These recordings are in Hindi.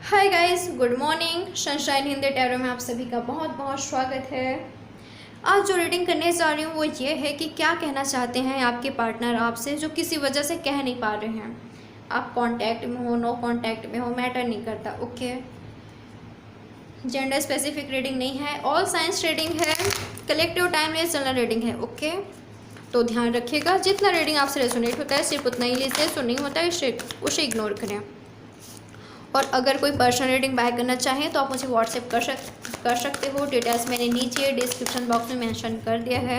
Hi guys, good morning. Sunshine Hindi tarot में आप सभी का बहुत बहुत स्वागत है। आज जो रीडिंग करने जा रही हूँ वो ये है कि क्या कहना चाहते हैं आपके पार्टनर आपसे जो किसी वजह से कह नहीं पा रहे हैं। आप कांटेक्ट में हो, नो कांटेक्ट में हो, मैटर नहीं करता। ओके, जेंडर स्पेसिफिक रीडिंग नहीं है, ऑल साइंस रीडिंग है, कलेक्टिव टाइमलेस जनरल रीडिंग है। ओके, तो ध्यान रखिएगा, जितना रीडिंग आपसे रेजोनेट होता है सिर्फ उतना ही लीजिए, जो नहीं होता है उसे इग्नोर करें। और अगर कोई पर्सनल रीडिंग बाय करना चाहें तो आप मुझे व्हाट्सएप कर सकते हो। डिटेल्स मैंने नीचे डिस्क्रिप्शन बॉक्स में मेंशन कर दिया है।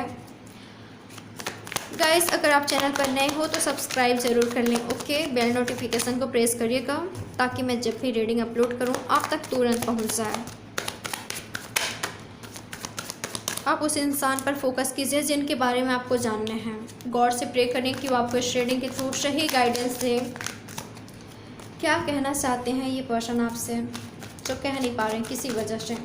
गाइस, अगर आप चैनल पर नए हो तो सब्सक्राइब ज़रूर कर लें। ओके, बेल नोटिफिकेशन को प्रेस करिएगा ताकि मैं जब भी रीडिंग अपलोड करूं आप तक तुरंत पहुंच जाए। आप उस इंसान पर फोकस कीजिए जिनके बारे में आपको जानना है। गॉड से प्रे करें कि वो आपको इस रीडिंग के थ्रू सही गाइडेंस दे। क्या कहना चाहते हैं ये पर्सन आपसे जो कह नहीं पा रहे हैं किसी वजह से।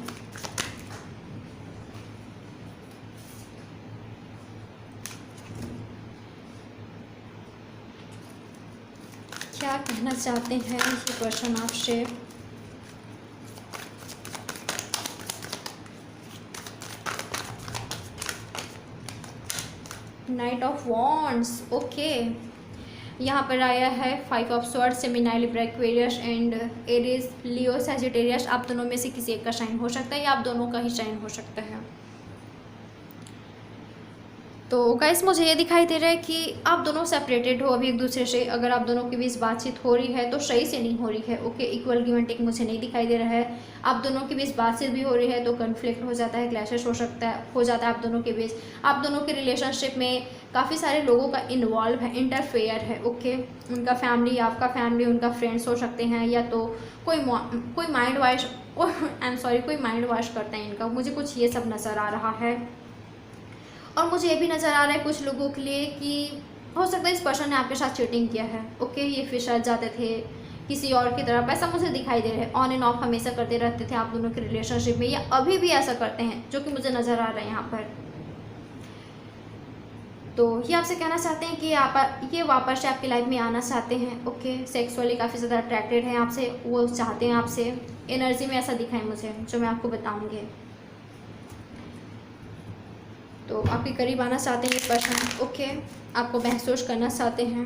क्या कहना चाहते हैं ये पर्सन आपसे। Night of wands. ओके, यहाँ पर आया है 5 of swords, Gemini, Libra, Aquarius and Aries, Leo, Sagittarius. आप दोनों में से किसी एक का साइन हो सकता है या आप दोनों का ही साइन हो सकता है। तो गाइस, मुझे ये दिखाई दे रहा है कि आप दोनों सेपरेटेड हो अभी एक दूसरे से। अगर आप दोनों के बीच बातचीत हो रही है तो सही से नहीं हो रही है। Okay, equal give and take मुझे नहीं दिखाई दे रहा है। आप दोनों के बीच बातचीत भी हो रही है तो कन्फ्लिक्ट हो जाता है, क्लैशेस हो जाता है आप दोनों के बीच। आप दोनों के रिलेशनशिप में काफ़ी सारे लोगों का इन्वॉल्व है, इंटरफेयर है। ओके, उनका फैमिली, आपका फैमिली, उनका फ्रेंड्स हो सकते हैं, या तो कोई mind wash I am sorry कोई माइंड वॉश करता है इनका। मुझे कुछ ये सब नज़र आ रहा है। और मुझे ये भी नज़र आ रहा है कुछ लोगों के लिए कि हो सकता है इस पर्सन ने आपके साथ चीटिंग किया है। ओके, ये फिर शायद जाते थे किसी और की तरफ, ऐसा मुझे दिखाई दे रहा है। ऑन एंड ऑफ हमेशा करते रहते थे आप दोनों के रिलेशनशिप में, या अभी भी ऐसा करते हैं जो कि मुझे नज़र आ रहा है यहाँ पर। तो ये आपसे कहना चाहते हैं कि ये वापस से आपकी लाइफ में आना चाहते हैं। ओके, सेक्सुअली काफ़ी ज़्यादा अट्रैक्टेड हैं आपसे, वो चाहते हैं आपसे। एनर्जी में ऐसा दिखा है मुझे, जो मैं आपको बताऊँगी। तो आपके करीब आना चाहते हैं ये पर्सन। ओके, आपको महसूस करना चाहते हैं।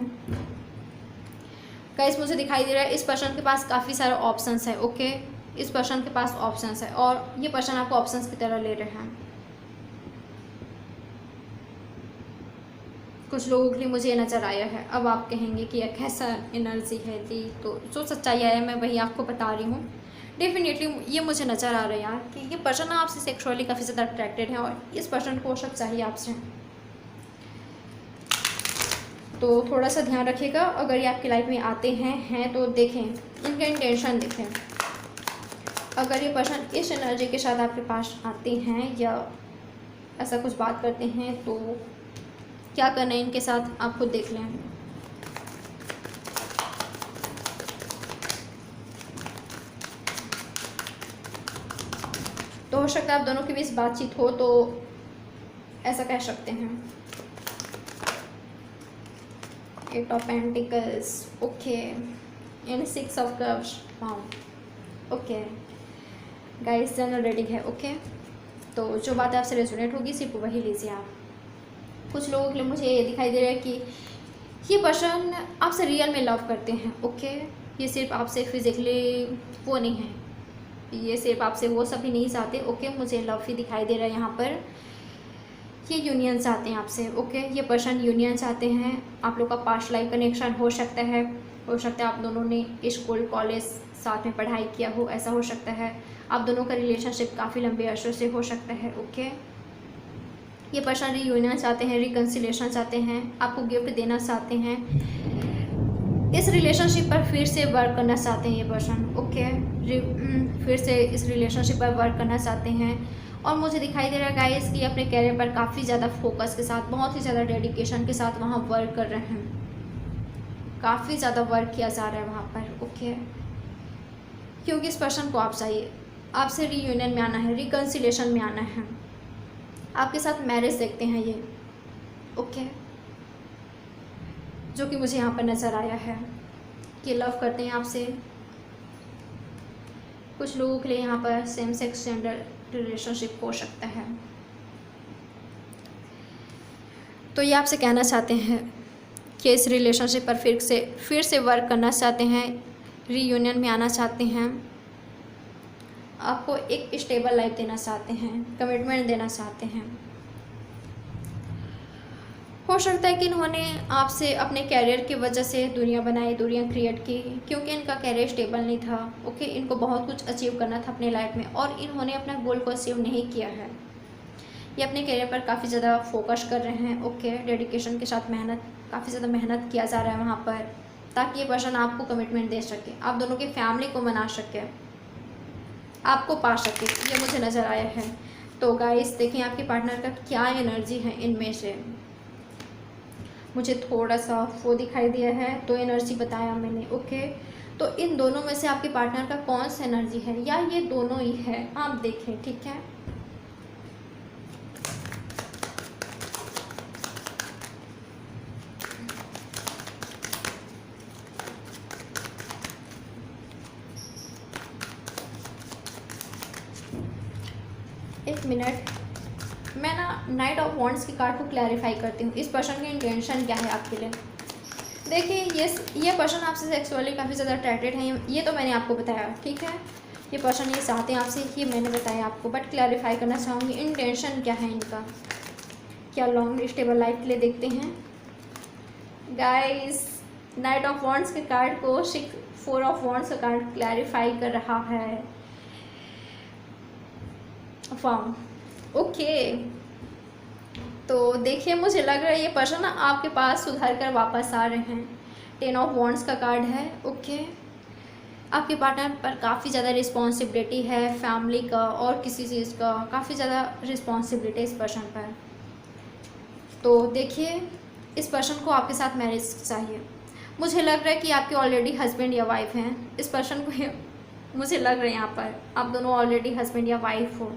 गाइस, मुझे दिखाई दे रहा है इस पर्सन के पास काफ़ी सारे ऑप्शंस है। ओके, इस पर्सन के पास ऑप्शंस है और ये पर्सन आपको ऑप्शंस की तरह ले रहे हैं। कुछ लोगों के लिए मुझे ये नज़र आया है। अब आप कहेंगे कि यह कैसा एनर्जी है थी, तो जो सच्चाई है मैं वही आपको बता रही हूँ। डेफिनेटली ये मुझे नज़र आ रहा है यार कि ये पर्सन आपसे सेक्सुअली काफ़ी ज़्यादा अट्रैक्टेड है और इस पर्सन को शक चाहिए आपसे। तो थोड़ा सा ध्यान रखिएगा, अगर ये आपकी लाइफ में आते हैं तो देखें इनका इंटेंशन देखें। अगर ये पर्सन इस एनर्जी के साथ आपके पास आते हैं या ऐसा कुछ बात करते हैं तो क्या करना है इनके साथ, आप खुद देख लें। तो हो सकता है आप दोनों के बीच बातचीत हो, तो ऐसा कह सकते हैं। 8 of pentacles. Okay, and 6 of cups. Wow, okay guys, general reading है। ओके, तो जो बात आपसे रेजोनेट होगी सिर्फ वही लीजिए आप। कुछ लोगों के लिए मुझे ये दिखाई दे रहा है कि ये पर्सन आपसे रियल में लव करते हैं। ओके, ये सिर्फ आपसे फिजिकली वो नहीं है, ये सिर्फ आपसे वो सभी नहीं चाहते। ओके, मुझे लव ही दिखाई दे रहा है यहाँ पर। ये यूनियन चाहते हैं आपसे। ओके, ये पर्सन यूनियन चाहते हैं। आप लोग का पास्ट लाइफ कनेक्शन हो सकता है आप दोनों ने स्कूल कॉलेज साथ में पढ़ाई किया हो, ऐसा हो सकता है। आप दोनों का रिलेशनशिप काफ़ी लंबे अरसों से हो सकता है। ओके, ये पर्सन रीयूनियन चाहते हैं, रिकन्सिलेशन चाहते हैं, आपको गिफ्ट देना चाहते हैं, इस रिलेशनशिप पर फिर से वर्क करना चाहते हैं ये पर्सन। ओके, फिर से इस रिलेशनशिप पर वर्क करना चाहते हैं। और मुझे दिखाई दे रहा है गाइस कि अपने कैरियर पर काफ़ी ज़्यादा फोकस के साथ, बहुत ही ज़्यादा डेडिकेशन के साथ वहाँ वर्क कर रहे हैं। काफ़ी ज़्यादा वर्क किया जा रहा है वहाँ पर। ओके, क्योंकि इस पर्सन को आप चाहिए, आपसे रीयूनियन में आना है, रिकन्सिलेशन में आना है, आपके साथ मैरिज देखते हैं ये। ओके, जो कि मुझे यहाँ पर नज़र आया है कि लव करते हैं आपसे, कुछ लोगों के लिए यहाँ पर सेम सेक्स जेंडर रिलेशनशिप हो सकता है। तो ये आपसे कहना चाहते हैं कि इस रिलेशनशिप पर फिर से वर्क करना चाहते हैं, रीयूनियन में आना चाहते हैं, आपको एक स्टेबल लाइफ देना चाहते हैं, कमिटमेंट देना चाहते हैं। हो सकता है कि इन्होंने आपसे अपने कैरियर की वजह से दूरियां बनाई, दूरियां क्रिएट की, क्योंकि इनका कैरियर स्टेबल नहीं था। ओके, इनको बहुत कुछ अचीव करना था अपने लाइफ में और इन्होंने अपना गोल को अचीव नहीं किया है। ये अपने कैरियर पर काफ़ी ज़्यादा फोकस कर रहे हैं। ओके, डेडिकेशन के साथ काफ़ी ज़्यादा मेहनत किया जा रहा है वहाँ पर, ताकि ये पर्सन आपको कमिटमेंट दे सके, आप दोनों की फैमिली को मना सके, आपको पा सके, ये मुझे नज़र आया है। तो गाइस देखिए आपके पार्टनर का क्या एनर्जी है इनमें से। मुझे थोड़ा सा वो दिखाई दिया है, तो एनर्जी बताया मैंने। ओके, तो इन दोनों में से आपके पार्टनर का कौन सा एनर्जी है, या ये दोनों ही है, आप देखें। ठीक है, एक मिनट, मैं ना नाइट ऑफ वॉन्ड्स की कार्ड को क्लैरिफाई करती हूँ। इस पर्सन की इंटेंशन क्या है आपके लिए। देखिए ये पर्सन आपसे सेक्सुअली काफ़ी ज़्यादा अट्रैक्टेड है, ये तो मैंने आपको बताया। ठीक है, ये पर्सन ये चाहते हैं आपसे, ये मैंने बताया आपको, बट क्लैरिफाई करना चाहूँगी इंटेंशन क्या है इनका। क्या लॉन्ग स्टेबल लाइफ के लिए देखते हैं गाइस। नाइट ऑफ वॉन्ड्स के कार्ड को 4 ऑफ वॉन्ड्स का कार्ड क्लैरिफाई कर रहा है। वाह, ओके, तो देखिए मुझे लग रहा है ये पर्सन ना आपके पास सुधर कर वापस आ रहे हैं। 10 ऑफ वॉन्ड्स का कार्ड है। ओके, आपके पार्टनर पर काफ़ी ज़्यादा रिस्पॉन्सिबिलिटी है, फैमिली का और किसी चीज़ का काफ़ी ज़्यादा रिस्पॉन्सिबिलिटी इस पर्सन पर। तो देखिए इस पर्सन को आपके साथ मैरिज चाहिए। मुझे लग रहा है कि आपके ऑलरेडी हस्बैंड या वाइफ हैं। इस पर्सन को मुझे लग रहा है यहाँ पर आप दोनों ऑलरेडी हस्बैंड या वाइफ हो।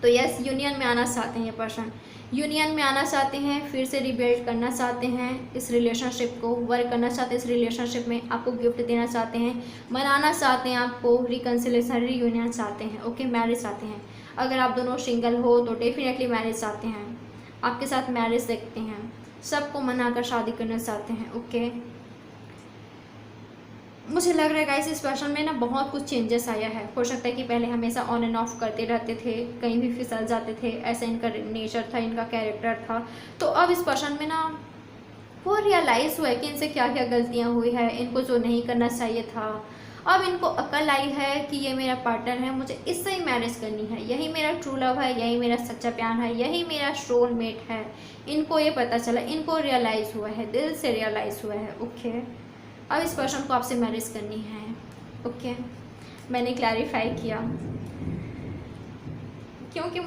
तो यस, यूनियन में आना चाहते हैं ये पर्सन, यूनियन में आना चाहते हैं, फिर से रिबिल्ड करना चाहते हैं इस रिलेशनशिप को, वर्क करना चाहते हैं इस रिलेशनशिप में, आपको गिफ्ट देना चाहते हैं, मनाना चाहते हैं, आपको रिकन्सिलेशन रीयूनियन चाहते हैं। ओके, मैरिज चाहते हैं। अगर आप दोनों सिंगल हो तो डेफिनेटली मैरिज चाहते हैं, आपके साथ मैरिज देखते हैं, सबको मनाकर शादी करना चाहते हैं। ओके, मुझे लग रहा है गाइस इस पर्सन में ना बहुत कुछ चेंजेस आया है। हो सकता है कि पहले हमेशा ऑन एंड ऑफ करते रहते थे, कहीं भी फिसल जाते थे, ऐसा इनका नेचर था, इनका कैरेक्टर था। तो अब इस पर्सन में ना वो रियलाइज़ हुआ है कि इनसे क्या क्या गलतियां हुई है, इनको जो नहीं करना चाहिए था। अब इनको अकल आई है कि ये मेरा पार्टनर है, मुझे इससे ही मैरिज करनी है, यही मेरा ट्रू लव है, यही मेरा सच्चा प्यार है, यही मेरा सोलमेट है। इनको ये पता चला, इनको रियलाइज़ हुआ है, दिल से रियलाइज़ हुआ है। ओके, अब इस पर्सन को आपसे मैरिज करनी है। ओके, मैंने क्लैरिफाई किया क्योंकि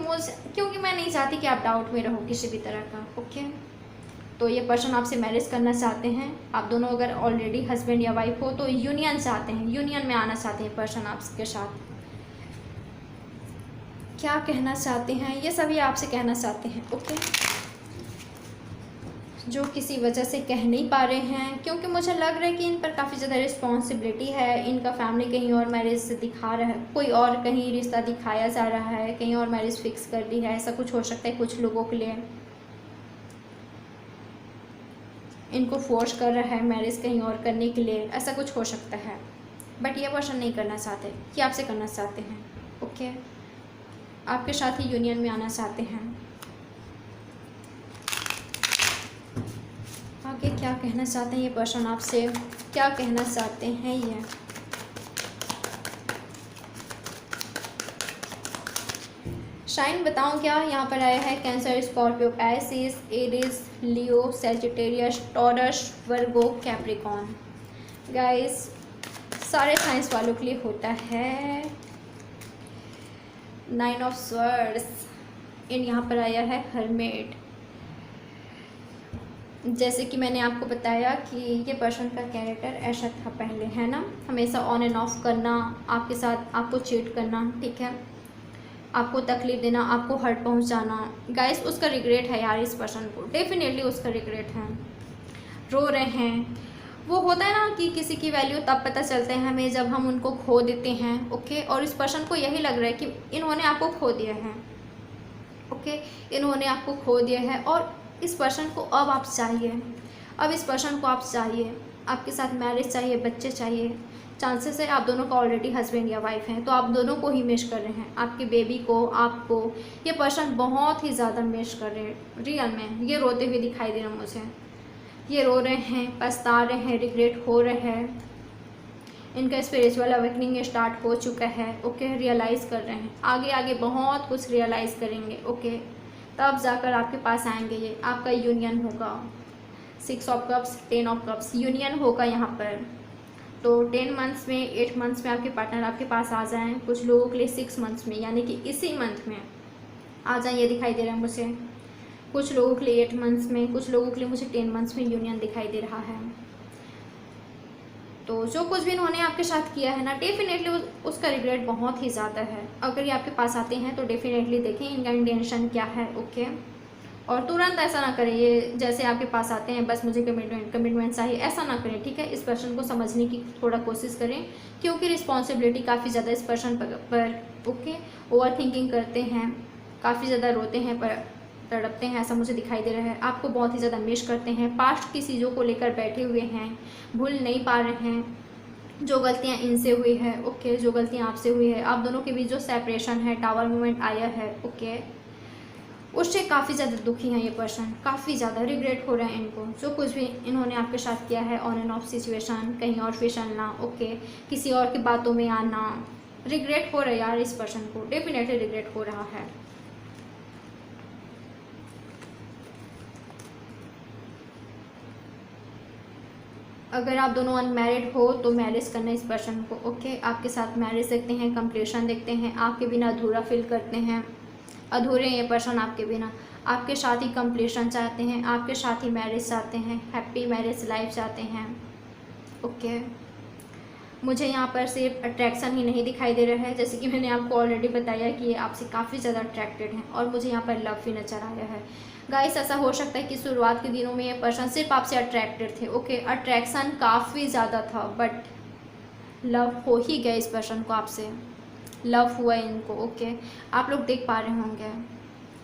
मैं नहीं चाहती कि आप डाउट में रहो किसी भी तरह का। ओके, तो ये पर्सन आपसे मैरिज करना चाहते हैं। आप दोनों अगर ऑलरेडी हस्बैंड या वाइफ हो तो यूनियन चाहते हैं, यूनियन में आना चाहते हैं पर्सन आपके साथ। क्या कहना चाहते हैं, ये सभी आपसे कहना चाहते हैं। ओके, जो किसी वजह से कह नहीं पा रहे हैं, क्योंकि मुझे लग रहा है कि इन पर काफ़ी ज़्यादा रिस्पॉन्सिबिलिटी है। इनका फैमिली कहीं और मैरिज दिखा रहा है, कोई और कहीं रिश्ता दिखाया जा रहा है, कहीं और मैरिज फिक्स कर दी है, ऐसा कुछ हो सकता है कुछ लोगों के लिए। इनको फोर्स कर रहा है मैरिज कहीं और करने के लिए, ऐसा कुछ हो सकता है। बट ये पर्सन नहीं करना चाहते, ये आपसे करना चाहते हैं। ओके, आपके साथ ही यूनियन में आना चाहते हैं। आगे क्या कहना चाहते हैं ये पर्सन आपसे, क्या कहना चाहते हैं ये। साइन बताऊं क्या, यहाँ पर आया है कैंसर, स्कॉर्पियो, पाइसिस, एरीज, लियो, सैजिटेरियस, टॉरस, वर्गो, कैप्रिकॉन। गाइस सारे साइंस वालों के लिए होता है 9 ऑफ स्वर्ड्स। इन यहाँ पर आया है हर्मिट। जैसे कि मैंने आपको बताया कि ये पर्सन का कैरेक्टर ऐसा था पहले, है ना, हमेशा ऑन एंड ऑफ करना, आपके साथ आपको चीट करना, ठीक है, आपको तकलीफ देना, आपको हर्ट पहुंचाना। गाइस उसका रिग्रेट है यार, इस पर्सन को डेफिनेटली उसका रिग्रेट है। रो रहे हैं, वो होता है ना कि किसी की वैल्यू तब पता चलता है हमें जब हम उनको खो देते हैं। ओके, और इस पर्सन को यही लग रहा है कि इन्होंने आपको खो दिया है। ओके, इन्होंने आपको खो दिया है और इस पर्सन को अब आप चाहिए, अब इस पर्सन को आप चाहिए, आपके साथ मैरिज चाहिए, बच्चे चाहिए। चांसेस है आप दोनों का ऑलरेडी हस्बैंड या वाइफ हैं, तो आप दोनों को ही मिस कर रहे हैं, आपके बेबी को, आपको। ये पर्सन बहुत ही ज़्यादा मिस कर रहे हैं रियल में। ये रोते हुए दिखाई दे रहे हैं मुझे, ये रो रहे हैं, पछता रहे हैं, रिग्रेट हो रहे हैं। इनका स्पिरिचुअल अवेकनिंग स्टार्ट हो चुका है। ओके, रियलाइज़ कर रहे हैं, आगे आगे बहुत कुछ रियलाइज़ करेंगे। ओके, तब जाकर आपके पास आएंगे, ये आपका यूनियन होगा। 6 of cups, 10 of cups, union होगा यहाँ पर। तो 10 मंथ्स में, 8 मंथ्स में आपके पार्टनर आपके पास आ जाएं। कुछ लोगों के लिए 6 मंथ्स में, यानी कि इसी मंथ में आ जाएं, ये दिखाई दे रहा है मुझे। कुछ लोगों के लिए 8 मंथ्स में, कुछ लोगों के लिए मुझे 10 मंथ्स में यूनियन दिखाई दे रहा है। तो जो कुछ भी इन्होंने आपके साथ किया है ना, डेफिनेटली उसका रिग्रेट बहुत ही ज़्यादा है। अगर ये आपके पास आते हैं तो डेफिनेटली देखें इनका इंटेंशन क्या है। ओके, और तुरंत ऐसा ना करें, ये जैसे आपके पास आते हैं बस मुझे कमिटमेंट चाहिए, ऐसा ना करें। ठीक है, इस पर्सन को समझने की थोड़ा कोशिश करें, क्योंकि रिस्पॉन्सिबिलिटी काफ़ी ज़्यादा इस पर्सन पर। ओके, ओवर थिंकिंग करते हैं, काफ़ी ज़्यादा रोते हैं, पर तड़पते हैं, ऐसा मुझे दिखाई दे रहा है। आपको बहुत ही ज़्यादा मिस करते हैं, पास्ट की चीज़ों को लेकर बैठे हुए हैं, भूल नहीं पा रहे हैं जो गलतियाँ इनसे हुई है। ओके, जो गलतियाँ आपसे हुई है, आप दोनों के बीच जो सेपरेशन है, टावर मोमेंट आया है, ओके, उससे काफ़ी ज़्यादा दुखी हैं ये पर्सन, काफ़ी ज़्यादा रिग्रेट हो रहा है इनको, जो कुछ भी इन्होंने आपके साथ किया है। ऑन एंड ऑफ सिचुएशन, कहीं और फिसलना, ओके, किसी और की बातों में आना, रिग्रेट हो रहा है यार इस पर्सन को, डेफिनेटली रिग्रेट हो रहा है। अगर आप दोनों अनमैरिड हो तो मैरिज करना इस पर्सन को। ओके, आपके साथ मैरिज देखते हैं, कंप्लीशन देखते हैं, आपके बिना अधूरा फील करते हैं, अधूरे ये पर्सन आपके बिना, आपके साथ ही कंप्लीशन चाहते हैं, आपके साथ ही मैरिज चाहते हैं, हैप्पी मैरिज लाइफ चाहते हैं। ओके, मुझे यहाँ पर सिर्फ अट्रैक्शन ही नहीं दिखाई दे रहा है, जैसे कि मैंने आपको ऑलरेडी बताया कि ये आपसे काफ़ी ज़्यादा अट्रैक्टेड हैं, और मुझे यहाँ पर लव भी नजर आया है। गाइस, ऐसा हो सकता है कि शुरुआत के दिनों में ये पर्सन सिर्फ आपसे अट्रैक्टेड थे। ओके, अट्रैक्शन काफ़ी ज़्यादा था, बट लव हो ही गया इस पर्सन को आपसे, लव हुआ इनको। ओके, आप लोग देख पा रहे होंगे,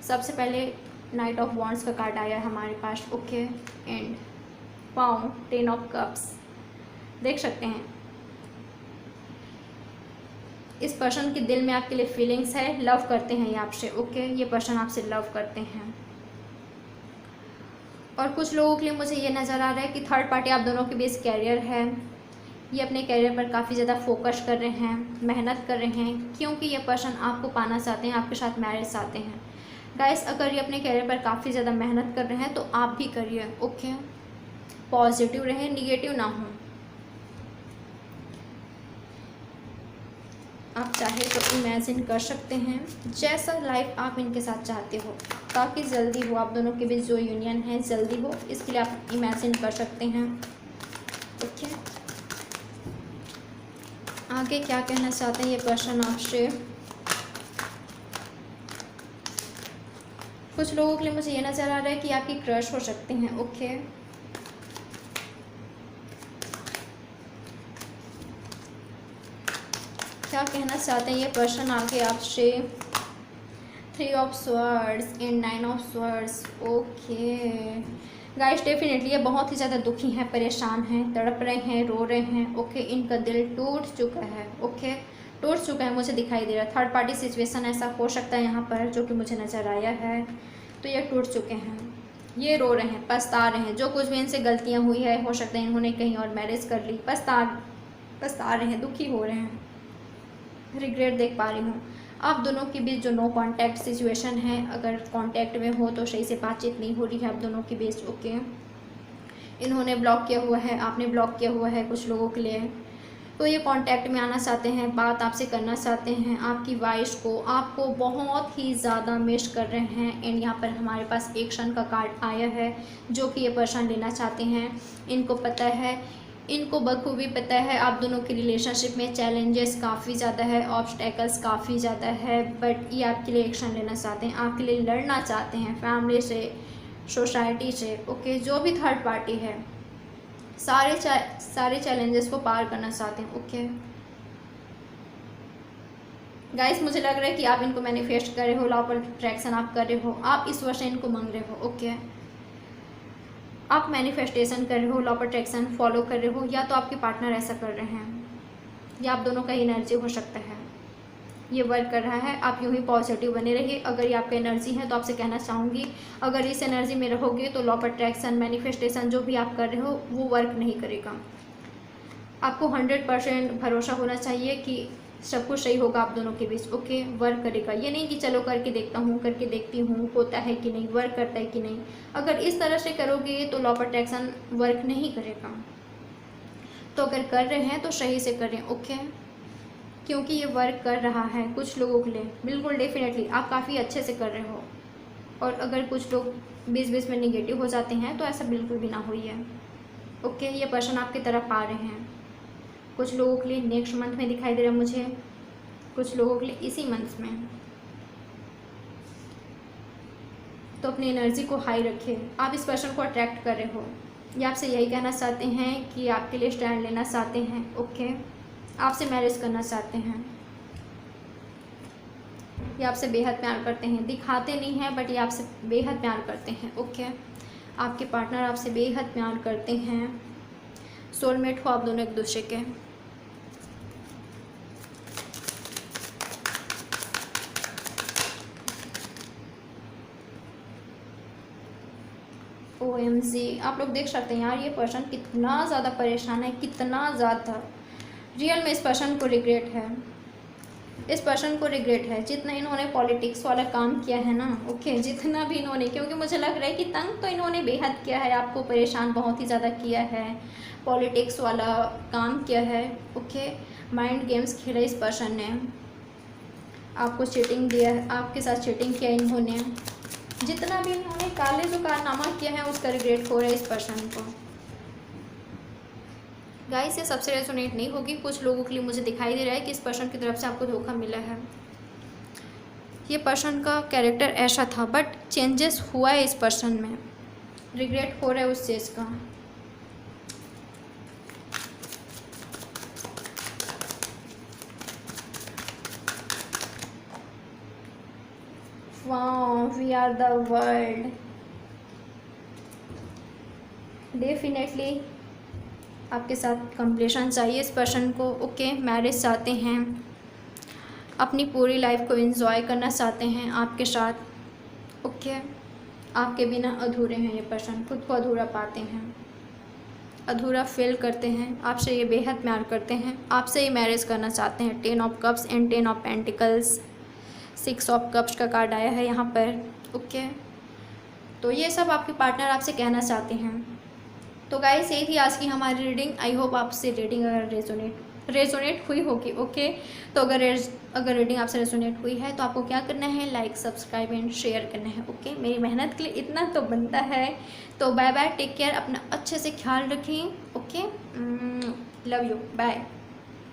सबसे पहले नाइट ऑफ वॉन्ड्स का कार्ड आया है हमारे पास। ओके, एंड पाउ 10 ऑफ कप्स, देख सकते हैं इस पर्सन के दिल में आपके लिए फीलिंग्स है, लव करते हैं ये आपसे। ओके, ये पर्सन आपसे लव करते हैं। और कुछ लोगों के लिए मुझे ये नज़र आ रहा है कि थर्ड पार्टी आप दोनों के बीच कैरियर है, ये अपने कैरियर पर काफ़ी ज़्यादा फोकस कर रहे हैं, मेहनत कर रहे हैं, क्योंकि ये पर्सन आपको पाना चाहते हैं, आपके साथ मैरिज चाहते हैं। गाइस, अगर ये अपने कैरियर पर काफ़ी ज़्यादा मेहनत कर रहे हैं तो आप भी करिए। ओके, पॉजिटिव रहें, निगेटिव ना हो। आप चाहे तो इमेजिन कर सकते हैं जैसा लाइफ आप इनके साथ चाहते हो, ताकि जल्दी हो आप दोनों के बीच जो यूनियन है जल्दी हो, इसके लिए आप इमेजिन कर सकते हैं। ओके, आगे क्या कहना चाहते हैं ये पर्सन आपसे। कुछ लोगों के लिए मुझे ये नज़र आ रहा है कि आपकी क्रश हो सकते हैं। ओके, क्या कहना चाहते हैं ये पर्सन आगे आपसे। 3 of swords and 9 of swords. Okay guys, definitely ये बहुत ही ज़्यादा दुखी हैं, परेशान हैं, तड़प रहे हैं, रो रहे हैं। ओके, इनका दिल टूट चुका है। ओके, टूट चुका है, मुझे दिखाई दे रहा है। थर्ड पार्टी सिचुएशन ऐसा हो सकता है यहाँ पर, जो कि मुझे नज़र आया है। तो ये टूट चुके हैं, ये रो रहे हैं, पछता रहे हैं, जो कुछ भी इनसे गलतियाँ हुई है, हो सकता है इन्होंने कहीं और मैरिज कर ली, पछता रहे हैं, दुखी हो रहे हैं, रिग्रेट देख पा रही हूँ। आप दोनों के बीच जो नो कांटेक्ट सिचुएशन है, अगर कांटेक्ट में हो तो सही से बातचीत नहीं हो रही है आप दोनों के बीच। ओके, इन्होंने ब्लॉक किया हुआ है, आपने ब्लॉक किया हुआ है कुछ लोगों के लिए। तो ये कांटेक्ट में आना चाहते हैं, बात आपसे करना चाहते हैं, आपकी वॉइस को, आपको बहुत ही ज़्यादा मिस कर रहे हैं। एंड यहाँ पर हमारे पास एक्शन का कार्ड आया है, जो कि ये पर्सन लेना चाहते हैं। इनको पता है, इनको बखूबी पता है आप दोनों के रिलेशनशिप में चैलेंजेस काफ़ी ज़्यादा है, ऑब्स्टेकल्स काफ़ी ज़्यादा है, बट ये आपके लिए एक्शन लेना चाहते हैं, आपके लिए लड़ना चाहते हैं, फैमिली से, सोसाइटी से। ओके, जो भी थर्ड पार्टी है सारे चैलेंजेस को पार करना चाहते हैं। ओके गाइस, मुझे लग रहा है कि आप इनको मैनिफेस्ट कर रहे हो, लॉ ऑफ अट्रैक्शन आप कर रहे हो, आप इस वर्ष इनको मांग रहे हो। ओके आप मैनिफेस्टेशन कर रहे हो, लॉ ऑफ अट्रैक्शन फॉलो कर रहे हो, या तो आपके पार्टनर ऐसा कर रहे हैं, या आप दोनों का एनर्जी हो सकता है ये वर्क कर रहा है। आप यूँ ही पॉजिटिव बने रहिए। अगर ये आपका एनर्जी है तो आपसे कहना चाहूँगी, अगर इस एनर्जी में रहोगे तो लॉ ऑफ अट्रैक्शन, मैनिफेस्टेशन जो भी आप कर रहे हो वो वर्क नहीं करेगा। आपको 100% भरोसा होना चाहिए कि सब कुछ सही होगा आप दोनों के बीच। ओके वर्क करेगा। ये नहीं कि चलो करके देखता हूँ, करके देखती हूँ, होता है कि नहीं, वर्क करता है कि नहीं। अगर इस तरह से करोगे तो लॉ ऑफ अट्रैक्शन वर्क नहीं करेगा। तो अगर कर रहे हैं तो सही से करें। ओके क्योंकि ये वर्क कर रहा है कुछ लोगों के लिए, बिल्कुल डेफिनेटली आप काफ़ी अच्छे से कर रहे हो। और अगर कुछ लोग बीच में निगेटिव हो जाते हैं तो ऐसा बिल्कुल भी ना होइए। ओके ये पर्सन आपकी तरफ आ रहे हैं। कुछ लोगों के लिए नेक्स्ट मंथ में दिखाई दे रहा है मुझे, कुछ लोगों के लिए इसी मंथ में। तो अपनी एनर्जी को हाई रखें। आप इस पर्सन को अट्रैक्ट कर रहे हो, ये आपसे यही कहना चाहते हैं कि आपके लिए स्टैंड लेना चाहते हैं। ओके आपसे मैरिज करना चाहते हैं, ये आपसे बेहद प्यार करते हैं, दिखाते नहीं हैं बट ये आपसे बेहद प्यार करते हैं। ओके आपके पार्टनर आपसे बेहद प्यार करते हैं। सोलमेट हो आप दोनों एक दूसरे के। OMG आप लोग देख सकते हैं यार, ये पर्सन कितना ज़्यादा परेशान है, कितना ज़्यादा। रियल में इस पर्सन को रिग्रेट है, इस पर्सन को रिग्रेट है जितना इन्होंने पॉलिटिक्स वाला काम किया है ना। ओके जितना भी इन्होंने, क्योंकि मुझे लग रहा है कि तंग तो इन्होंने बेहद किया है, आपको परेशान बहुत ही ज़्यादा किया है, पॉलिटिक्स वाला काम किया है। ओके माइंड गेम्स खेला इस पर्सन ने, आपको चीटिंग दिया है, आपके साथ चीटिंग किया इन्होंने। जितना भी इन्होंने काले जो कारनामा किया है उसका रिग्रेट हो रहा है इस पर्सन को। गाइस ये सबसे रेजोनेट नहीं होगी, कुछ लोगों के लिए मुझे दिखाई दे रहा है कि इस पर्सन की तरफ से आपको धोखा मिला है। ये पर्सन का कैरेक्टर ऐसा था बट चेंजेस हुआ है इस पर्सन में, रिग्रेट हो रहा है उस चीज़ का। Wow we are the world. Definitely आपके साथ कंप्लीशन चाहिए इस पर्सन को। ओके मैरिज चाहते हैं, अपनी पूरी लाइफ को एंजॉय करना चाहते हैं आपके साथ। ओके आपके बिना अधूरे हैं ये पर्सन, खुद को अधूरा पाते हैं, अधूरा फील करते हैं। आपसे ये बेहद प्यार करते हैं, आपसे ये मैरिज करना चाहते हैं। 10 of cups and 10 of pentacles, 6 of cups का कार्ड आया है यहाँ पर। ओके तो ये सब आपके पार्टनर आपसे कहना चाहते हैं। तो गाइस यही थी आज की हमारी रीडिंग। आई होप आपसे रीडिंग अगर रेजोनेट हुई होगी। ओके तो अगर रीडिंग आपसे रेजोनेट हुई है तो आपको क्या करना है, लाइक सब्सक्राइब एंड शेयर करना है। ओके मेरी मेहनत के लिए इतना तो बनता है। तो बाय बाय, टेक केयर, अपना अच्छे से ख्याल रखें। Okay love you, bye.